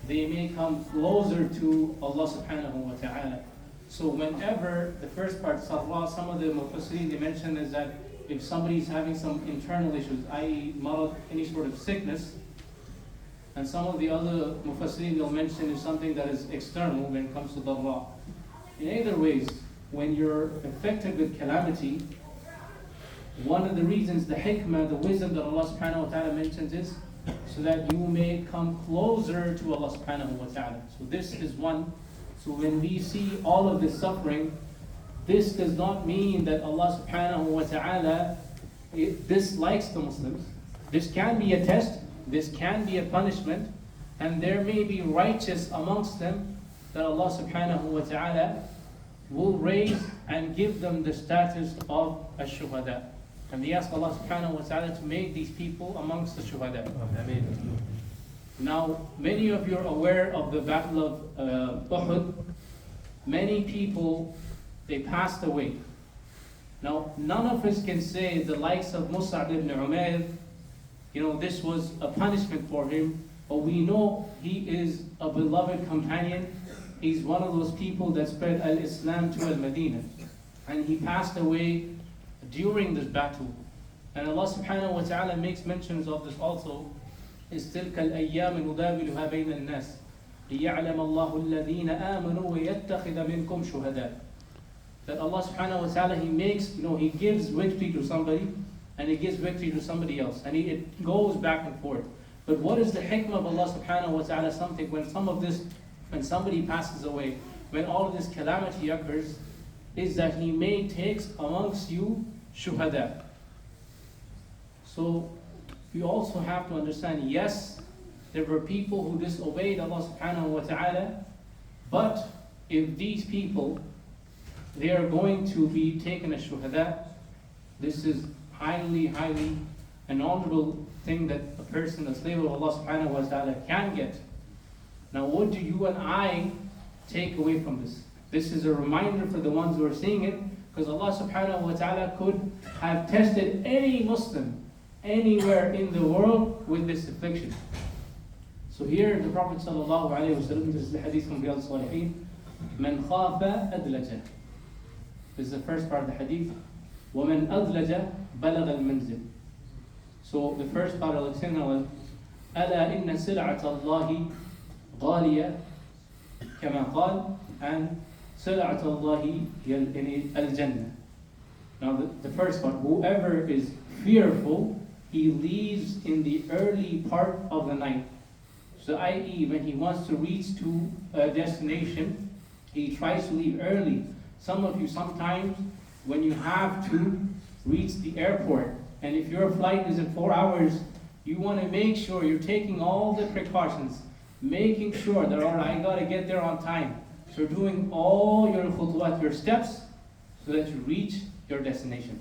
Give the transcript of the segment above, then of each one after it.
they may come closer to Allah subhanahu wa ta'ala. So whenever, the first part, sarra, some of the mufassirin they mention is that if somebody is having some internal issues, i.e. marad, any sort of sickness, and some of the other mufassirin they'll mention is something that is external when it comes to darra. In either ways, when you're affected with calamity, one of the reasons, the hikmah, the wisdom that Allah subhanahu wa ta'ala mentions is so that you may come closer to Allah subhanahu wa ta'ala. So this is one. So when we see all of this suffering, this does not mean that Allah subhanahu wa ta'ala dislikes the Muslims. This can be a test, this can be a punishment, and there may be righteous amongst them that Allah subhanahu wa ta'ala will raise and give them the status of ash-shuhada. And we ask Allah subhanahu wa ta'ala to make these people amongst the shuhada. Amen. Now, many of you are aware of the battle of Uhud. Many people, they passed away. Now, none of us can say the likes of Mus'ab ibn Umair, this was a punishment for him, but we know he is a beloved companion. He's one of those people that spread al-Islam to al-Madinah. And he passed away during this battle. And Allah subhanahu wa ta'ala makes mentions of this also. تِلْكَ الْأَيَّامِ نُدَاوِلُهَا بَيْنَ النَّاسِ لِيَعْلَمَ اللَّهُ الَّذِينَ آمَنُوا وَيَتَّخِذَ مِنْكُمْ شُهَدَاءَ. That Allah subhanahu wa ta'ala, He makes, He gives victory to somebody and He gives victory to somebody else. And it goes back and forth. But what is the hikmah of Allah subhanahu wa ta'ala? Something when when somebody passes away, when all of this calamity occurs, is that He may take amongst you shuhada. So we also have to understand, yes, there were people who disobeyed Allah subhanahu wa ta'ala, but if these people, they are going to be taken as shuhada, this is highly, highly an honorable thing that a person, a slave of Allah subhanahu wa ta'ala can get. Now what do you and I take away from this? This is a reminder for the ones who are seeing it, because Allah subhanahu wa ta'ala could have tested any Muslim anywhere in the world with this affliction. So here the Prophet sallallahu alayhi wa sallam, this is the hadith from Riyadh al-Salihin, مَنْ خَافَ أَدْلَجَ. This is the first part of the hadith. وَمَنْ أَدْلَجَ بَلَغَ الْمَنْزِلِ. So the first part of the hadith was أَلَا إِنَّ سِلْعَةَ اللَّهِ غَالِيَةً كَمَا قَالَ, and سِلْعَةَ اللَّهِ هِيَ الْجَنَّةِ. Now the first part, whoever is fearful, he leaves in the early part of the night. So i.e. when he wants to reach to a destination, he tries to leave early. Some of you sometimes, when you have to reach the airport, and if your flight is in 4 hours, you want to make sure you're taking all the precautions, making sure that, all right, I got to get there on time. So you're doing all your khutwat, your steps, so that you reach your destination.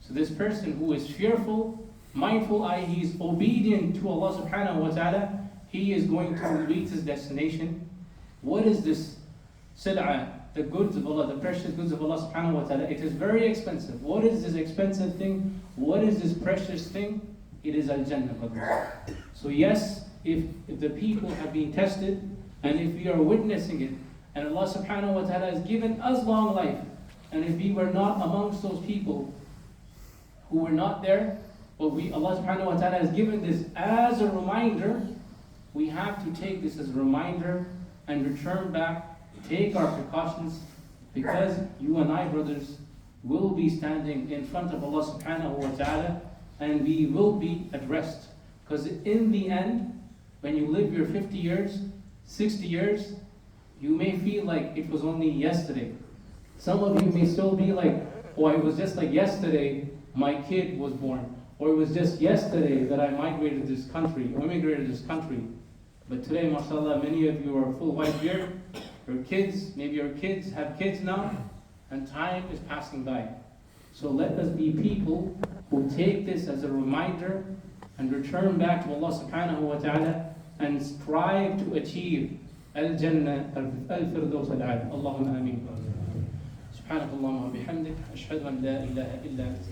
So this person who is fearful, mindful, i.e. he is obedient to Allah subhanahu wa ta'ala, he is going to reach his destination. What is this sil'ah, the goods of Allah, the precious goods of Allah subhanahu wa ta'ala? It is very expensive. What is this expensive thing? What is this precious thing? It is al-Jannah, brothers. So yes, if the people have been tested, and if we are witnessing it, and Allah subhanahu wa ta'ala has given us long life, and if we were not amongst those people who were not there, but Allah subhanahu wa ta'ala has given this as a reminder, we have to take this as a reminder and return back, take our precautions, because you and I, brothers, will be standing in front of Allah subhanahu wa ta'ala, and we will be at rest. Because in the end, when you live your 50 years, 60 years, you may feel like it was only yesterday. Some of you may still be like, oh, it was just like yesterday my kid was born. Or it was just yesterday that I migrated to this country, or immigrated to this country. But today, mashallah, many of you are full white beard. Your kids, maybe your kids have kids now, and time is passing by. So let us be people who take this as a reminder and return back to Allah subhanahu wa ta'ala and strive to achieve al-Jannah al-Firdaus al-A'la. Allahumma ameen. سبحانك اللهم وبحمدك أشهد أن لا إله إلا أنت